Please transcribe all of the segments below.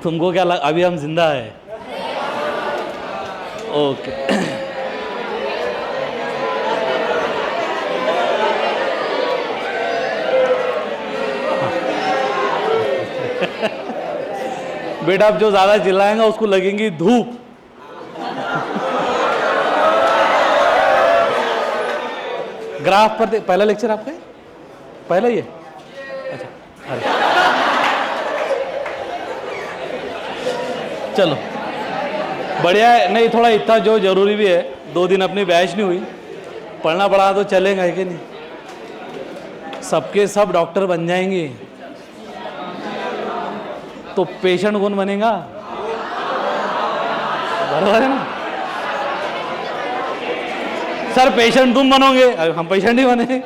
तुमको क्या लगा अभी हम जिंदा है? ओके। बेटा अब जो ज्यादा चिल्लाएगा उसको लगेंगी धूप। ग्राफ पर पहला लेक्चर आपका है? पहला ही है? अच्छा, अरे चलो बढ़िया है। नहीं, थोड़ा इतना जो जरूरी भी है, 2 दिन अपनी बैच नहीं हुई, पढ़ना पड़ा तो चलेगा है कि नहीं? सबके सब डॉक्टर बन जाएंगे तो पेशेंट कौन बनेगा? बराबर है ना सर? पेशेंट तुम बनोगे, हम पेशेंट ही बने।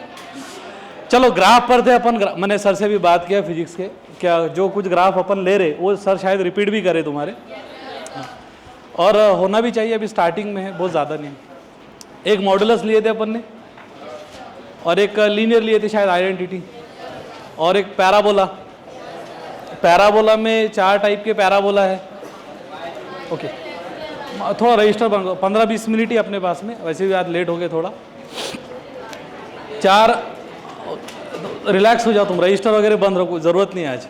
चलो ग्राफ पर थे अपन, मैंने सर से भी बात किया फिजिक्स के, क्या जो कुछ ग्राफ अपन ले रहे वो सर शायद रिपीट भी करे तुम्हारे, और होना भी चाहिए। अभी स्टार्टिंग में है, बहुत ज़्यादा नहीं। एक मॉडुलस लिए थे अपन ने, और एक लीनियर लिए थे शायद आइडेंटिटी, और एक पैराबोला। पैराबोला में 4 टाइप के पैराबोला है। ओके, थोड़ा रजिस्टर बन, 15-20 मिनट ही अपने पास में, वैसे भी आज लेट हो गए थोड़ा। 4 रिलैक्स हो जाओ तुम, रजिस्टर वगैरह बंद रखो, ज़रूरत नहीं है आज।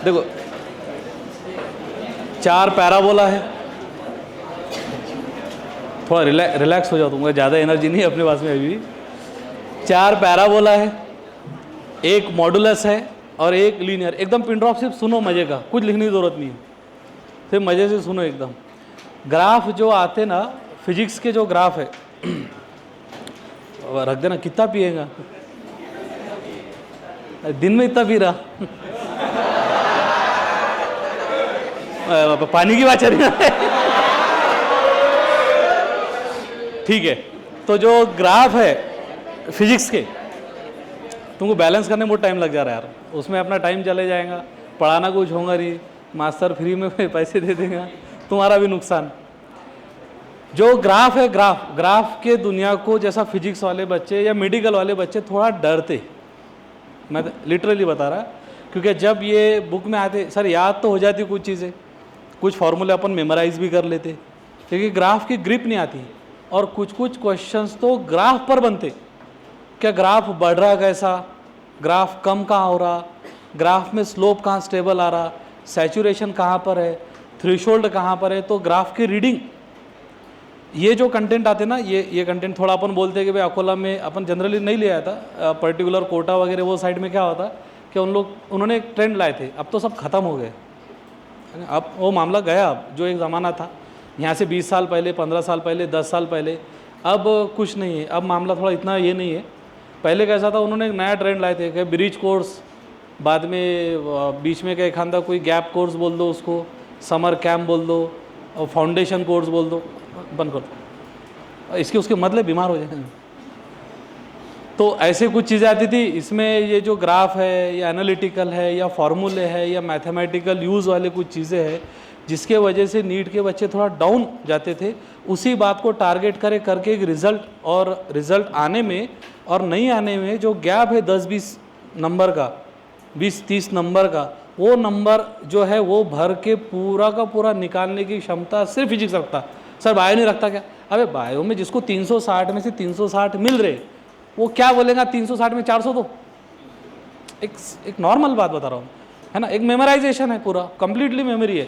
देखो 4 पैराबोला है, थोड़ा रिलैक्स हो जाओ तुमको, ज़्यादा एनर्जी नहीं है अपने पास में अभी। 4 पैराबोला है, एक मॉडुलस है और एक लीनियर। एकदम पिन ड्रॉप, सिर्फ सुनो मजे का, कुछ लिखने की ज़रूरत नहीं है, सिर्फ मज़े से सुनो एकदम। ग्राफ जो आते ना फिजिक्स के, जो ग्राफ है रख देना। कितना पिएगा? दिन में इतना पी रहा? पानी की बात चल रही है। ठीक है, तो जो ग्राफ है फिजिक्स के, तुमको बैलेंस करने में बहुत टाइम लग जा रहा है यार, उसमें अपना टाइम चले जाएगा, पढ़ाना कुछ होगा नहीं, मास्टर फ्री में पैसे दे देगा, तुम्हारा भी नुकसान। जो ग्राफ है, ग्राफ के दुनिया को जैसा फिजिक्स वाले बच्चे या मेडिकल वाले बच्चे थोड़ा डरते, मैं लिटरली बता रहा, क्योंकि जब ये बुक में आते सर याद तो हो जाती कुछ चीज़ें, कुछ फार्मूले अपन मेमोराइज भी कर लेते, क्योंकि ग्राफ की ग्रिप नहीं आती, और कुछ कुछ क्वेश्चंस तो ग्राफ पर बनते। क्या ग्राफ बढ़ रहा कैसा, ग्राफ कम कहाँ हो रहा, ग्राफ में स्लोप कहाँ स्टेबल आ रहा, सैचुरेशन कहाँ पर है, थ्रेशोल्ड कहाँ पर है, तो ग्राफ की रीडिंग, ये जो कंटेंट आते ना, ये कंटेंट थोड़ा अपन बोलते हैं कि भाई अकोला में अपन जनरली नहीं ले आया था, पर्टिकुलर कोटा वगैरह वो साइड में क्या होता कि उन्होंने एक ट्रेंड लाए थे, अब तो सब खत्म हो गए, अब वो मामला गया। अब जो एक ज़माना था यहाँ से 20 साल पहले, 15 साल पहले, 10 साल पहले, अब कुछ नहीं है, अब मामला थोड़ा इतना ये नहीं है। पहले कैसा था, उन्होंने एक नया ट्रेंड लाए थे कि ब्रिज कोर्स, बाद में बीच में क्या एक आधा कोई गैप कोर्स बोल दो उसको, समर कैम्प बोल दो, और फाउंडेशन कोर्स बोल दो, बंद कर दो, इसके उसके मतलब बीमार हो जाएंगे। तो ऐसे कुछ चीज़ें आती थी इसमें। ये जो ग्राफ है या एनालिटिकल है या फॉर्मूले है या मैथमेटिकल यूज़ वाले कुछ चीज़ें हैं, जिसके वजह से नीट के बच्चे थोड़ा डाउन जाते थे। उसी बात को टारगेट करके एक रिज़ल्ट, और रिज़ल्ट आने में और नहीं आने में जो गैप है 10-20 नंबर का, 20-30 नंबर का, वो नंबर जो है वो भर के पूरा का पूरा निकालने की क्षमता सिर्फ फिजिक्स रखता। सर बायो नहीं रखता क्या? अबे बायो में जिसको 360 में से 360 मिल रहे, वो क्या बोलेगा 360 में 400 दो? एक नॉर्मल बात बता रहा हूँ, है ना। एक मेमोराइजेशन है, पूरा कंप्लीटली मेमोरी है।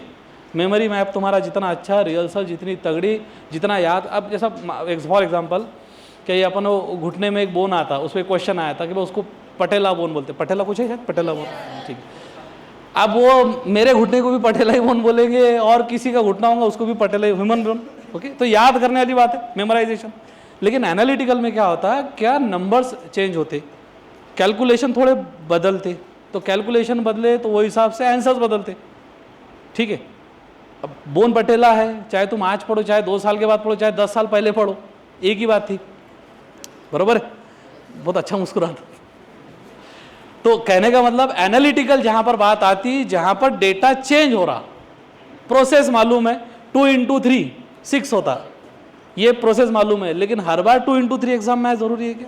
मेमोरी मैप तुम्हारा जितना अच्छा, रिहर्सल जितनी तगड़ी, जितना याद। अब जैसा फॉर एग्जांपल कि ये अपन घुटने में एक बोन आता, उस पर क्वेश्चन आया था कि भाई उसको पटेला बोन बोलते, पटेला कुछ है शायद, पटेला बोन, ठीक। अब वो मेरे घुटने को भी पटेला ही बोन बोलेंगे, और किसी का घुटना होगा उसको भी पटेला ही, ह्यूमन बोन। ओके, तो याद करने वाली बात है मेमोराइजेशन। लेकिन एनालिटिकल में क्या होता है, क्या नंबर्स चेंज होते, कैलकुलेशन थोड़े बदलते, तो कैलकुलेशन बदले तो वो हिसाब से आंसर्स बदलते, ठीक है। अब बोन पटेला है, चाहे तुम आज पढ़ो, चाहे 2 साल के बाद पढ़ो, चाहे 10 साल पहले पढ़ो, एक ही बात थी, बरोबर है। बहुत अच्छा मुस्कुराता। तो कहने का मतलब एनालिटिकल जहां पर बात आती, जहां पर डेटा चेंज हो रहा, प्रोसेस मालूम है 2 × 3 6 होता, ये प्रोसेस मालूम है, लेकिन हर बार 2 × 3 एग्जाम में जरूरी है क्या?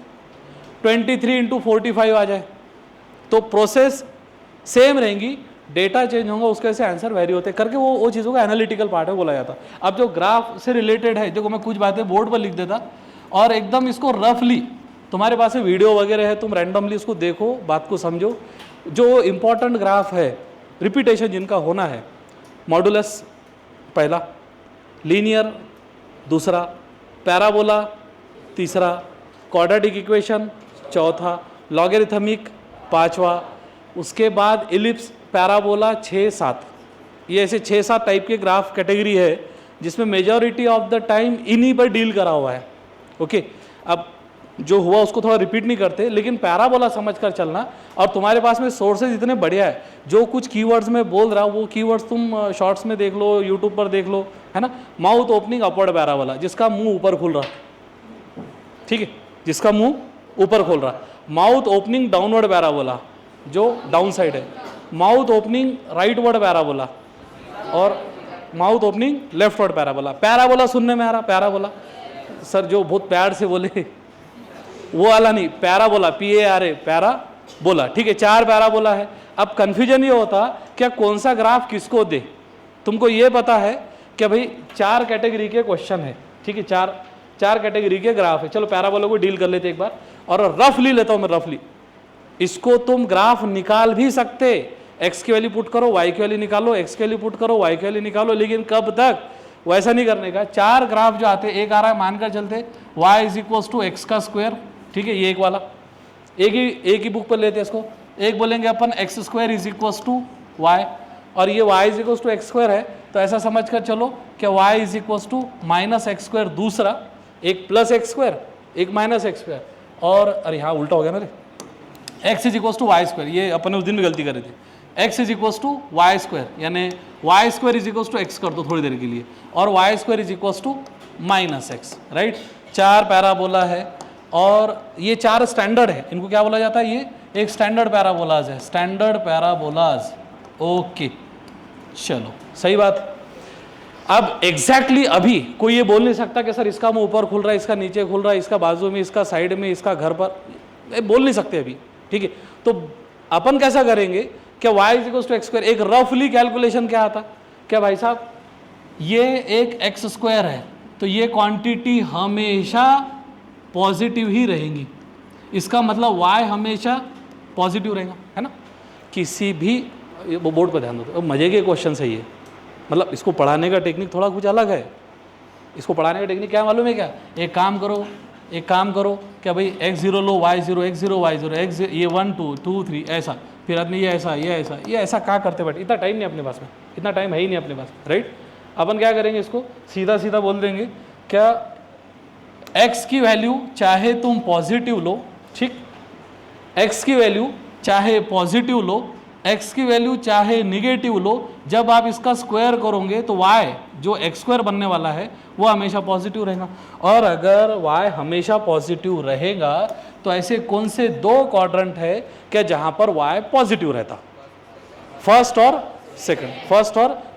23 × 45 आ जाए तो प्रोसेस सेम रहेंगी, डेटा चेंज होगा उसके वजह से आंसर वेरी होते हैं करके वो चीज़ों का एनालिटिकल पार्ट है बोला जाता। अब जो ग्राफ से रिलेटेड है, देखो मैं कुछ बातें बोर्ड पर लिख देता और एकदम इसको रफली, तुम्हारे पास वीडियो वगैरह है, तुम रैंडमली इसको देखो, बात को समझो। जो इंपॉर्टेंट ग्राफ है, रिपीटेशन जिनका होना है, मॉडुलस पहला, लीनियर दूसरा, पैराबोला तीसरा, क्वाड्रेटिक इक्वेशन चौथा, लॉगरिथमिक पांचवा, उसके बाद इलिप्स, पैराबोला 6-7। ये ऐसे 6-7 टाइप के ग्राफ कैटेगरी है जिसमें मेजॉरिटी ऑफ द टाइम इन्हीं पर डील करा हुआ है। ओके, अब जो हुआ उसको थोड़ा रिपीट नहीं करते, लेकिन पैराबोला समझ कर चलना। और तुम्हारे पास में सोर्सेज इतने बढ़िया है, जो कुछ कीवर्ड्स में बोल रहा हूँ वो कीवर्ड्स तुम शॉर्ट्स में देख लो, यूट्यूब पर देख लो, है ना। माउथ ओपनिंग अपवर्ड पैराबोला, जिसका मुंह ऊपर खुल रहा, ठीक है, जिसका मुंह ऊपर खोल रहा। माउथ ओपनिंग डाउनवर्ड पैराबोला, जो डाउन साइड है। माउथ ओपनिंग राइटवर्ड पैराबोला और mouth opening leftward parabola. Parabola सुनने में आ रहा, पैराबोला सर जो बहुत प्यार से बोले वो वाला नहीं, पैराबोला, PARA, पैराबोला, ठीक है। 4 पैराबोला है। अब कन्फ्यूजन ये होता क्या कौन सा ग्राफ किसको दे। तुमको ये पता है कि भाई 4 कैटेगरी के क्वेश्चन है, ठीक है, 4 कैटेगरी के ग्राफ है। चलो पैराबोला को डील कर लेते एक बार, और रफली लेता हूं मैं, रफली इसको तुम ग्राफ निकाल भी सकते, एक्स की वैल्यू पुट करो, वाई की वैल्यू निकालो, एक्स की वैल्यू पुट करो, वाई की वैल्यू निकालो, लेकिन कब तक, वैसा नहीं करने का। 4 ग्राफ जो आते, एक आ रहा है मानकर चलते y = x², ठीक है, ये एक वाला, एक ही बुक पर लेते हैं इसको। एक बोलेंगे अपन x² = y, और ये y = x² है, तो ऐसा समझ कर चलो कि y = -x², दूसरा एक +x², एक -x², और अरे हाँ उल्टा हो गया ना रे, x = y², ये अपन ने उस दिन भी गलती करी थी। x = y², यानी y² = x कर दो थोड़ी देर के लिए, और y² = -x, राइट। 4 पैराबोला है, और ये 4 स्टैंडर्ड है, इनको क्या बोला जाता है, ये एक स्टैंडर्ड पैराबोलाज है, स्टैंडर्ड पैराबोलाज। ओके, चलो सही बात। अब एग्जैक्टली अभी कोई ये बोल नहीं सकता कि सर इसका मुंह ऊपर खुल रहा है, इसका नीचे खुल रहा है, इसका बाजू में, इसका साइड में, इसका घर पर, बोल नहीं सकते अभी, ठीक है। तो अपन कैसा करेंगे कि y = x², एक रफली कैलकुलेशन क्या आता, क्या भाई साहब ये एक x² है, तो ये क्वांटिटी हमेशा पॉजिटिव ही रहेंगी, इसका मतलब y हमेशा पॉजिटिव रहेगा, है ना। किसी भी बोर्ड पर ध्यान दो, तो मजे के क्वेश्चन है ये, मतलब इसको पढ़ाने का टेक्निक थोड़ा कुछ अलग है। इसको पढ़ाने का टेक्निक क्या मालूम है क्या, एक काम करो क्या भाई x0 लो, y0, x0, y0, x, ये 1 2 2 3 ऐसा, फिर आदमी ये ऐसा क्या करते बैठे, इतना टाइम नहीं अपने पास में, इतना टाइम है ही नहीं अपने पास, राइट। अपन क्या करेंगे, इसको सीधा सीधा बोल देंगे, क्या x की वैल्यू चाहे तुम पॉजिटिव लो, ठीक, x की वैल्यू चाहे पॉजिटिव लो, x की वैल्यू चाहे निगेटिव लो, जब आप इसका स्क्वायर करोगे तो y जो x² बनने वाला है वो हमेशा पॉजिटिव रहेगा। और अगर y हमेशा पॉजिटिव रहेगा तो ऐसे कौन से 2 क्वाड्रेंट है क्या जहां पर y पॉजिटिव रहता, फर्स्ट और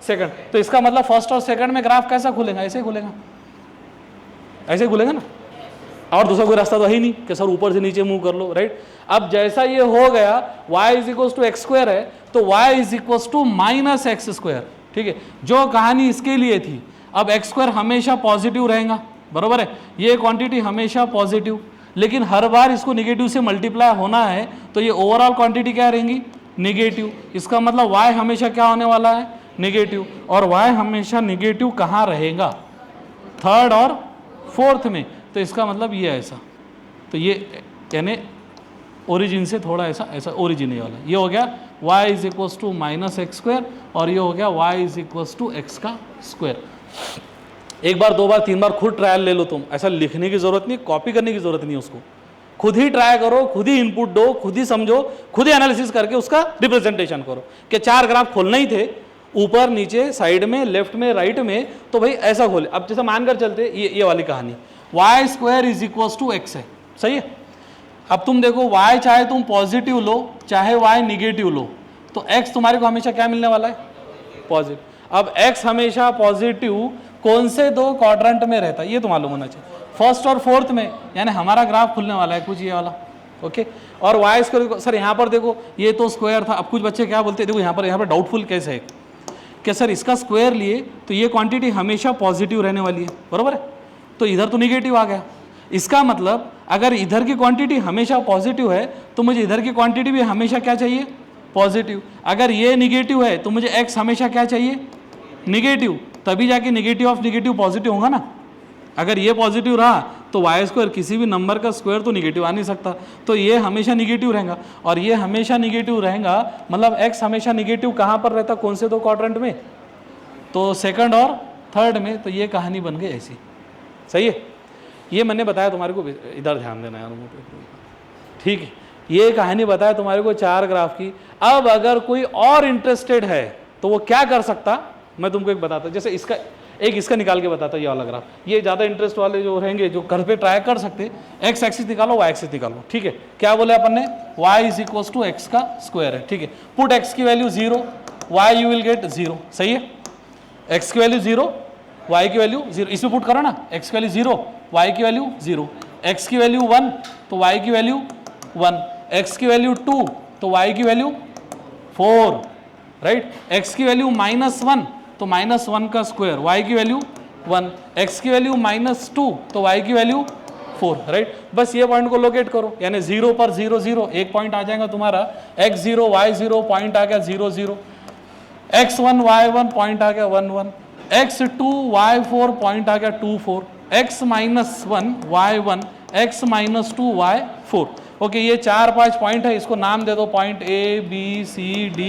सेकंड। तो इसका मतलब फर्स्ट और सेकंड में ग्राफ कैसा खुलेगा, ऐसे खुलेगा ना, और दूसरा कोई रास्ता तो है ही नहीं कि सर ऊपर से नीचे मूव कर लो, राइट। अब जैसा ये हो गया y = x² है, तो y = -x², ठीक है। जो कहानी इसके लिए थी, अब x² हमेशा पॉजिटिव रहेगा, बरोबर है, ये क्वांटिटी हमेशा पॉजिटिव, लेकिन हर बार इसको निगेटिव से मल्टीप्लाई होना है, तो ये ओवरऑल क्वांटिटी क्या रहेंगी, निगेटिव। इसका मतलब y हमेशा क्या होने वाला है, निगेटिव, और y हमेशा निगेटिव कहाँ रहेगा, 3rd और 4th में। तो इसका मतलब ये ऐसा, तो ये यानी ओरिजिन से थोड़ा ऐसा ओरिजिन ये वाला, ये हो गया y = -x², और ये हो गया y = x²। एक बार 2 बार 3 बार खुद ट्रायल ले लो तुम, ऐसा लिखने की जरूरत नहीं, कॉपी करने की जरूरत नहीं, उसको खुद ही ट्राई करो, खुद ही इनपुट दो, खुद ही समझो, खुद ही एनालिसिस करके उसका रिप्रेजेंटेशन करो कि 4 ग्राफ खोलना ही थे, ऊपर नीचे साइड में लेफ्ट में राइट में, तो भाई ऐसा खोले। अब जैसे मानकर चलते ये वाली कहानी y² = x है, सही है। अब तुम देखो y चाहे तुम पॉजिटिव लो चाहे y निगेटिव लो, तो x तुम्हारे को हमेशा क्या मिलने वाला है, पॉजिटिव। अब x हमेशा पॉजिटिव कौन से 2 क्वाड्रेंट में रहता है ये तो मालूम होना चाहिए, 1st और 4th में, यानी हमारा ग्राफ खुलने वाला है कुछ ये वाला, ओके। और वाई स्क्वायर, सर यहाँ पर देखो ये तो स्क्वायर था। अब कुछ बच्चे क्या बोलते हैं, देखो यहाँ पर डाउटफुल केस है कि सर इसका स्क्वायर लिए तो ये क्वांटिटी हमेशा पॉजिटिव रहने वाली है, बराबर है, तो इधर तो निगेटिव आ गया। इसका मतलब अगर इधर की क्वांटिटी हमेशा पॉजिटिव है तो मुझे इधर की क्वांटिटी भी हमेशा क्या चाहिए, पॉजिटिव। अगर ये निगेटिव है तो मुझे x हमेशा क्या चाहिए, निगेटिव, तभी जाके निगेटिव ऑफ निगेटिव पॉजिटिव होगा ना। अगर ये पॉजिटिव रहा तो वाई स्क्वायर, किसी भी नंबर का स्क्वायर तो निगेटिव आ नहीं सकता, तो ये हमेशा निगेटिव रहेगा। और ये हमेशा निगेटिव रहेगा मतलब x हमेशा निगेटिव कहाँ पर रहता, कौन से दो क्वाड्रेंट में, तो सेकंड और थर्ड में। तो ये कहानी बन गई ऐसी, सही है। ये मैंने बताया तुम्हारे को, इधर ध्यान देना यार, ठीक है। ये कहानी बताया तुम्हारे को 4 ग्राफ की। अब अगर कोई और इंटरेस्टेड है तो वो क्या कर सकता, मैं तुमको एक बताता, जैसे इसका निकाल के बताता, ये वाला ग्राफ। ये ज़्यादा इंटरेस्ट वाले जो रहेंगे जो घर पे ट्राई कर सकते, एक्स एक्सिस निकालो, वाई एक्सिस निकालो, ठीक है। क्या बोले अपन ने, y is equal to X का स्क्वायर है, ठीक है। पुट x की value 0, y you will get 0, सही है। x की वैल्यू 0, y की वैल्यू 0, इसमें पुट करो ना, x की वैल्यू 0, y की वैल्यू 0, x की वैल्यू 1 तो y की वैल्यू 1, x की वैल्यू 2 तो y की वैल्यू 4, राइट। x की वैल्यू -1 तो -1 का स्क्वायर, y की वैल्यू 1, x की वैल्यू -2 तो y की वैल्यू 4, राइट। बस ये पॉइंट को लोकेट करो, यानी 0 पर 0 0 एक पॉइंट आ जाएगा तुम्हारा, x0 y0 पॉइंट आ गया 0 0, x1 y1 पॉइंट आ गया 1 1, x2 y4 पॉइंट आ गया 2 4, x -1 y1, x -2 y4। Okay, ये 4-5 पॉइंट है, इसको नाम दे दो point A B C D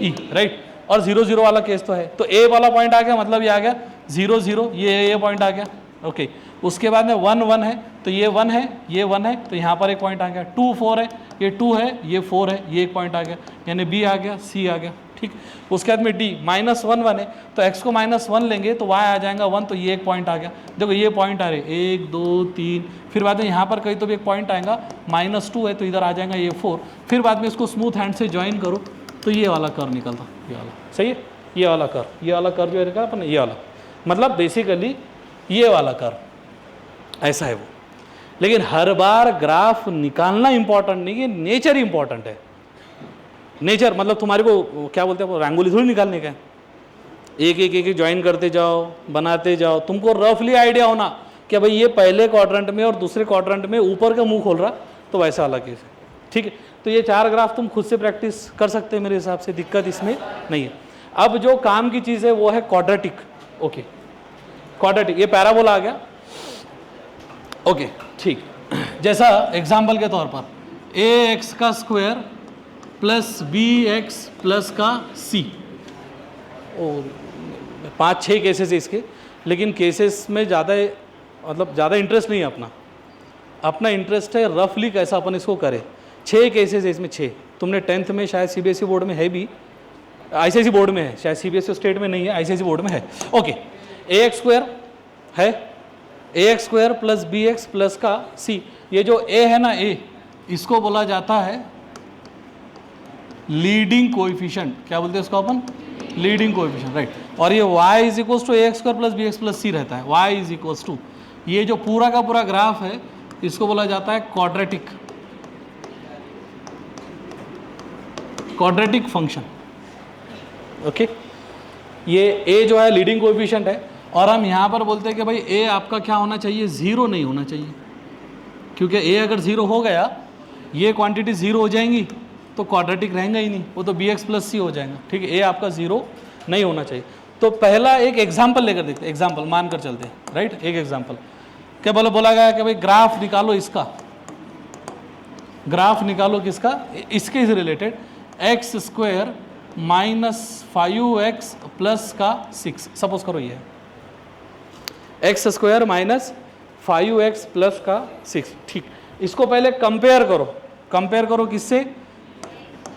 E, right. और 0 0 वाला केस तो है, तो A वाला पॉइंट आ गया, मतलब ये आ गया 0 0, ये पॉइंट आ गया, ओके। उसके बाद में 1 1 है, तो ये 1 है, ये 1 है, तो यहाँ पर एक पॉइंट आ गया। 2 4 है, ये 2 है, ये 4 है, ये एक पॉइंट आ गया, यानी B आ गया, C आ गया, ठीक। उसके बाद में D -1 1 है, तो x को -1 लेंगे तो y आ जाएगा 1, तो ये एक पॉइंट आ गया। देखो ये पॉइंट आ रहे 1 2 3, फिर बाद में यहाँ पर कहीं तो भी एक पॉइंट आएगा, -2 है तो इधर आ जाएगा ये 4, फिर बाद में इसको स्मूथ हैंड से ज्वाइन करो तो ये वाला कर्व निकलता, ये वाला, सही है। ये वाला कर्व जो है अपन, ये वाला मतलब बेसिकली ये वाला कर्व ऐसा है वो। लेकिन हर बार ग्राफ निकालना इंपॉर्टेंट नहीं है, नेचर इंपॉर्टेंट है। नेचर मतलब तुम्हारे को क्या बोलते हैं, वो रंगोली थोड़ी निकालने का है, एक एक ज्वाइन करते जाओ, बनाते जाओ, तुमको रफली आइडिया होना कि भाई ये पहले क्वाड्रेंट में और दूसरे क्वाड्रेंट में ऊपर का मुंह खोल रहा, तो वैसा वाला केस है, ठीक है। तो ये 4 ग्राफ तुम खुद से प्रैक्टिस कर सकते हैं, मेरे हिसाब से दिक्कत इसमें नहीं है। अब जो काम की चीज़ है वो है क्वाड्रेटिक, ओके। क्वाड्रेटिक, ये पैराबोला आ गया, ओके, ठीक। जैसा एग्जाम्पल के तौर पर ax का स्क्वायर प्लस bx प्लस का c, और 5-6 केसेस है इसके, लेकिन केसेस में ज़्यादा मतलब ज़्यादा इंटरेस्ट नहीं है अपना इंटरेस्ट है रफली कैसा अपन इसको करें। 6 केसेस है इसमें, 6। तुमने 10th में शायद CBSE बोर्ड में है भी, ICISI बोर्ड में है, शायद CBSE स्टेट में नहीं है, ICISI बोर्ड में है, ओके। ax स्क्वायर है, ax square plus bx plus का c, ये जो a है ना, a इसको बोला जाता है लीडिंग कोएफिशिएंट, क्या बोलते हैं इसको अपन, लीडिंग कोएफिशिएंट, राइट। और ये y is equals to ax square plus bx plus c रहता है, y इज इक्वल्स टू, ये जो पूरा का पूरा ग्राफ है इसको बोला जाता है क्वाड्रेटिक फंक्शन, ओके। ये a जो है लीडिंग कोएफिशिएंट है, और हम यहाँ पर बोलते हैं कि भाई a आपका क्या होना चाहिए, 0 नहीं होना चाहिए, क्योंकि a अगर 0 हो गया, ये क्वांटिटी 0 हो जाएंगी तो क्वाड्रेटिक रहेगा ही नहीं, वो तो bx प्लस c हो जाएगा, ठीक है। a आपका 0 नहीं होना चाहिए। तो पहला एक एग्जाम्पल लेकर देखते हैं, एग्जाम्पल मान कर चलते हैं, राइट। एक एग्जाम्पल क्या बोला गया कि भाई ग्राफ निकालो इसका, ग्राफ निकालो किसका, इसके से related, x square -5x plus का 6, सपोज करो ये एक्स स्क्वायर -5x प्लस का 6, ठीक। इसको पहले कंपेयर करो किससे,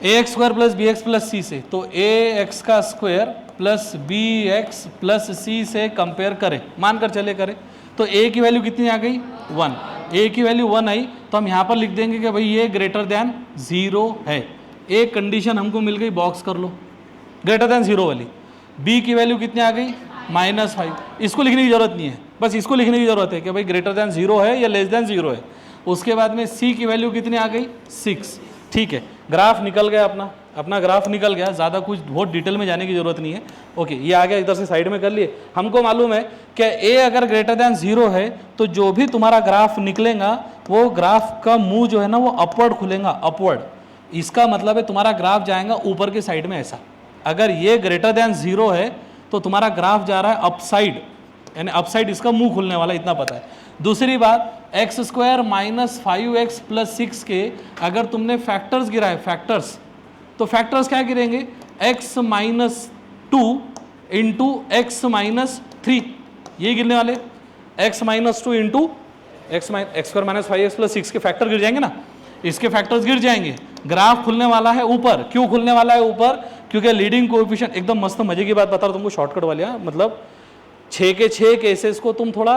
ax square plus bx plus c से, तो ax का square plus bx plus c से कंपेयर करें, मान कर चले करें, तो a की वैल्यू कितनी आ गई, 1, a की वैल्यू 1 आई, तो हम यहाँ पर लिख देंगे कि भाई ये ग्रेटर दैन 0 है। एक कंडीशन हमको मिल गई, बॉक्स कर लो, ग्रेटर दैन 0 वाली। b की वैल्यू कितनी आ गई, -5, इसको लिखने की जरूरत नहीं है, बस इसको लिखने की जरूरत है कि भाई ग्रेटर दैन 0 है या लेस दैन 0 है। उसके बाद में सी की वैल्यू कितनी आ गई 6। ठीक है, ग्राफ निकल गया अपना ग्राफ निकल गया, ज़्यादा कुछ बहुत डिटेल में जाने की जरूरत नहीं है। ओके, ये आ गया, इधर से साइड में कर लिए। हमको मालूम है कि ए अगर ग्रेटर देन 0 है तो जो भी तुम्हारा ग्राफ निकलेगा वो ग्राफ का मुंह जो है ना वो अपवर्ड खुलेगा, अपवर्ड। इसका मतलब है तुम्हारा ग्राफ जाएगा ऊपर के साइड में ऐसा। अगर ये ग्रेटर देन 0 है तो तुम्हारा ग्राफ जा रहा है अपसाइड, यानी अपसाइड इसका मुंह खुलने वाला, इतना पता है। दूसरी बात, x square minus 5x plus 6 के अगर तुमने फैक्टर्स गिराए, फैक्टर्स, तो फैक्टर्स क्या गिरेंगे, x minus 2 into x minus 3, ये गिरने वाले। x minus 2 into x square minus 5x plus 6 के फैक्टर गिर जाएंगे ना, इसके फैक्टर्स गिर जाएंगे। ग्राफ खुलने वाला है ऊपर। क्यों खुलने वाला है ऊपर? क्योंकि लीडिंग कोएफिशिएंट, एकदम मस्त मजे की बात बता रहा हूं तुमको, शॉर्टकट वाली, मतलब 6 के 6 केसेस को तुम थोड़ा